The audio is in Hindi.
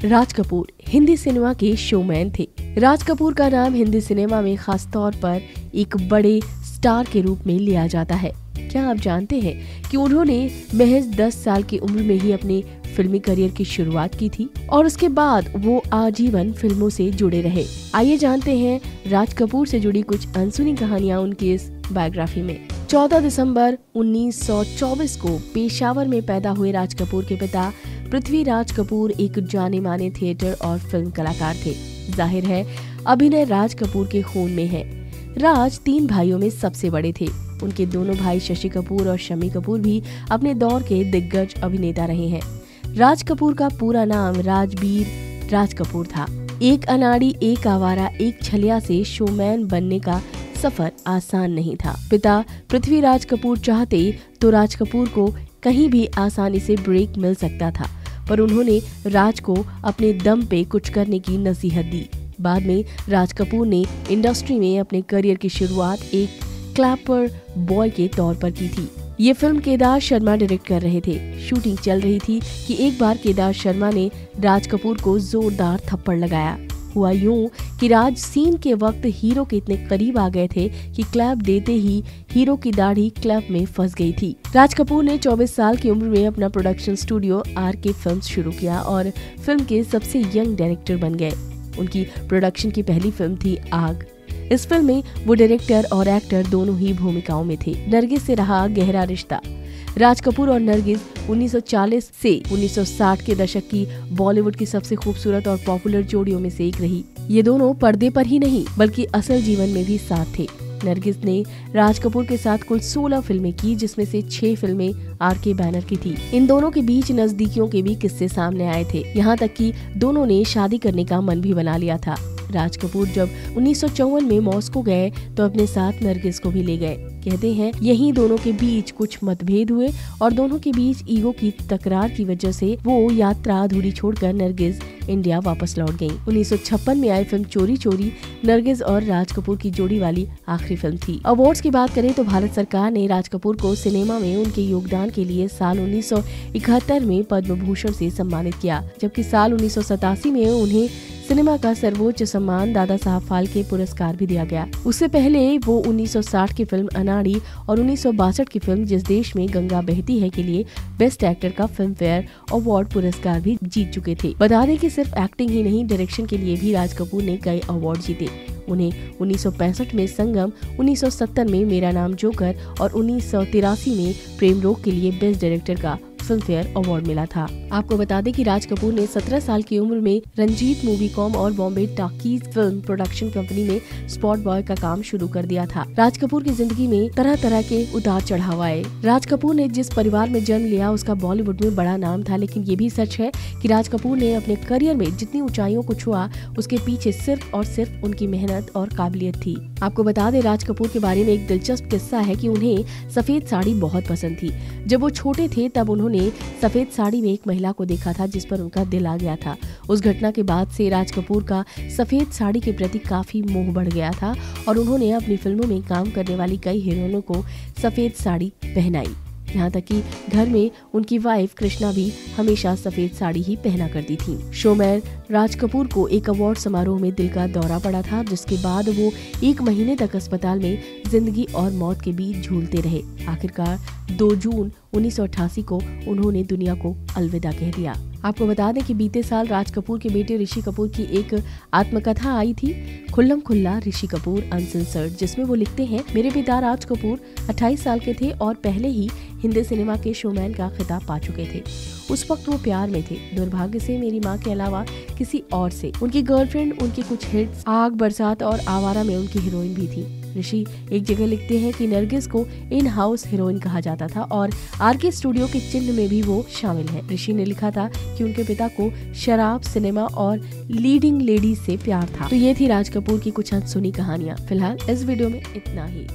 राज कपूर हिंदी सिनेमा के शोमैन थे। राज कपूर का नाम हिंदी सिनेमा में खास तौर पर एक बड़े स्टार के रूप में लिया जाता है। क्या आप जानते हैं कि उन्होंने महज 10 साल की उम्र में ही अपने फिल्मी करियर की शुरुआत की थी और उसके बाद वो आजीवन फिल्मों से जुड़े रहे। आइए जानते हैं राज कपूर से जुड़ी कुछ अनसुनी कहानियां उनकी इस बायोग्राफी में। 14 दिसंबर 1924 को पेशावर में पैदा हुए राज कपूर के पिता पृथ्वीराज कपूर एक जाने माने थिएटर और फिल्म कलाकार थे। जाहिर है अभिनय राज कपूर के खून में है। राज 3 भाइयों में सबसे बड़े थे। उनके दोनों भाई शशि कपूर और शम्मी कपूर भी अपने दौर के दिग्गज अभिनेता रहे हैं। राज कपूर का पूरा नाम राजबीर राज कपूर था। एक अनाड़ी, एक आवारा, एक छलिया से शोमैन बनने का सफर आसान नहीं था। पिता पृथ्वीराज कपूर चाहते तो राज कपूर को कहीं भी आसानी से ब्रेक मिल सकता था, पर उन्होंने राज को अपने दम पे कुछ करने की नसीहत दी। बाद में राज कपूर ने इंडस्ट्री में अपने करियर की शुरुआत एक क्लैपर बॉय के तौर पर की थी। ये फिल्म केदार शर्मा डायरेक्ट कर रहे थे। शूटिंग चल रही थी कि एक बार केदार शर्मा ने राज कपूर को जोरदार थप्पड़ लगाया। हुआ यूं कि राज सीन के वक्त हीरो के इतने करीब आ गए थे कि क्लैप देते ही हीरो की दाढ़ी क्लैप में फंस गई थी। राज कपूर ने 24 साल की उम्र में अपना प्रोडक्शन स्टूडियो RK फिल्म्स शुरू किया और फिल्म के सबसे यंग डायरेक्टर बन गए। उनकी प्रोडक्शन की पहली फिल्म थी आग। इस फिल्म में वो डायरेक्टर और एक्टर दोनों ही भूमिकाओं में थे। नरगिस से रहा गहरा रिश्ता। राज कपूर और नरगिस 1940 से 1960 के दशक की बॉलीवुड की सबसे खूबसूरत और पॉपुलर जोड़ियों में से एक रही। ये दोनों पर्दे पर ही नहीं बल्कि असल जीवन में भी साथ थे। नरगिस ने राज कपूर के साथ कुल 16 फिल्में की, जिसमें से 6 फिल्में RK बैनर की थी। इन दोनों के बीच नजदीकियों के भी किस्से सामने आए थे। यहाँ तक कि दोनों ने शादी करने का मन भी बना लिया था। राज कपूर जब 1954 में मॉस्को गए तो अपने साथ नरगिस को भी ले गए। कहते हैं यहीं दोनों के बीच कुछ मतभेद हुए और दोनों के बीच ईगो की तकरार की वजह से वो यात्रा अधूरी छोड़कर नरगिस इंडिया वापस लौट गयी। 1956 में आई फिल्म चोरी चोरी नरगिस और राज कपूर की जोड़ी वाली आखिरी फिल्म थी। अवार्ड्स की बात करें तो भारत सरकार ने राज कपूर को सिनेमा में उनके योगदान के लिए साल 1971 में पद्म भूषण से सम्मानित किया, जबकि साल 1987 में उन्हें सिनेमा का सर्वोच्च सम्मान दादा साहब फाल्के पुरस्कार भी दिया गया। उससे पहले वो 1960 की फिल्म अनाड़ी और 1962 की फिल्म जिस देश में गंगा बहती है के लिए बेस्ट एक्टर का फिल्म फेयर अवार्ड पुरस्कार भी जीत चुके थे। बता दें कि सिर्फ एक्टिंग ही नहीं, डायरेक्शन के लिए भी राज कपूर ने कई अवार्ड जीते। उन्हें 1965 में संगम, 1970 में मेरा नाम जोकर और 1983 में प्रेम रोग के लिए बेस्ट डायरेक्टर का फिल्म फेयर अवार्ड मिला था। आपको बता दें कि राज कपूर ने 17 साल की उम्र में रंजीत मूवीकॉम और Bombay talkies film production company में स्पॉट बॉय का काम शुरू कर दिया था। राज कपूर की जिंदगी में तरह तरह के उतार चढ़ाव आए। राज कपूर ने जिस परिवार में जन्म लिया उसका बॉलीवुड में बड़ा नाम था, लेकिन ये भी सच है कि राज कपूर ने अपने करियर में जितनी ऊंचाइयों को छुआ उसके पीछे सिर्फ और सिर्फ उनकी मेहनत और काबिलियत थी। आपको बता दें राज कपूर के बारे में एक दिलचस्प किस्सा है कि उन्हें सफेद साड़ी बहुत पसंद थी। जब वो छोटे थे तब उन्होंने सफेद साड़ी में एक महिला को देखा था जिस पर उनका दिल आ गया था। उस घटना के बाद से राज कपूर का सफेद साड़ी के प्रति काफी मोह बढ़ गया था और उन्होंने अपनी फिल्मों में काम करने वाली कई हीरोइनों को सफेद साड़ी पहनाई। यहाँ तक कि घर में उनकी वाइफ कृष्णा भी हमेशा सफेद साड़ी ही पहना करती थी। शोमैन राज कपूर को एक अवार्ड समारोह में दिल का दौरा पड़ा था, जिसके बाद वो 1 महीने तक अस्पताल में जिंदगी और मौत के बीच झूलते रहे। आखिरकार 2 जून 1988 को उन्होंने दुनिया को अलविदा कह दिया। आपको बता दें कि बीते साल राज कपूर के बेटे ऋषि कपूर की एक आत्मकथा आई थी, खुल्लम खुल्ला ऋषि कपूर अनसेंसर्ड, जिसमें वो लिखते हैं, मेरे पिता राज कपूर 28 साल के थे और पहले ही हिंदी सिनेमा के शोमैन का खिताब पा चुके थे। उस वक्त वो प्यार में थे, दुर्भाग्य से मेरी माँ के अलावा किसी और से। उनकी गर्लफ्रेंड, उनकी कुछ हिट्स आग, बरसात और आवारा में उनकी हीरोइन भी थी। ऋषि एक जगह लिखते हैं कि नरगिस को इन हाउस हीरोइन कहा जाता था और RK स्टूडियो के चिन्ह में भी वो शामिल है। ऋषि ने लिखा था कि उनके पिता को शराब, सिनेमा और लीडिंग लेडीज से प्यार था। तो ये थी राज कपूर की कुछ अनसुनी कहानियां। फिलहाल इस वीडियो में इतना ही।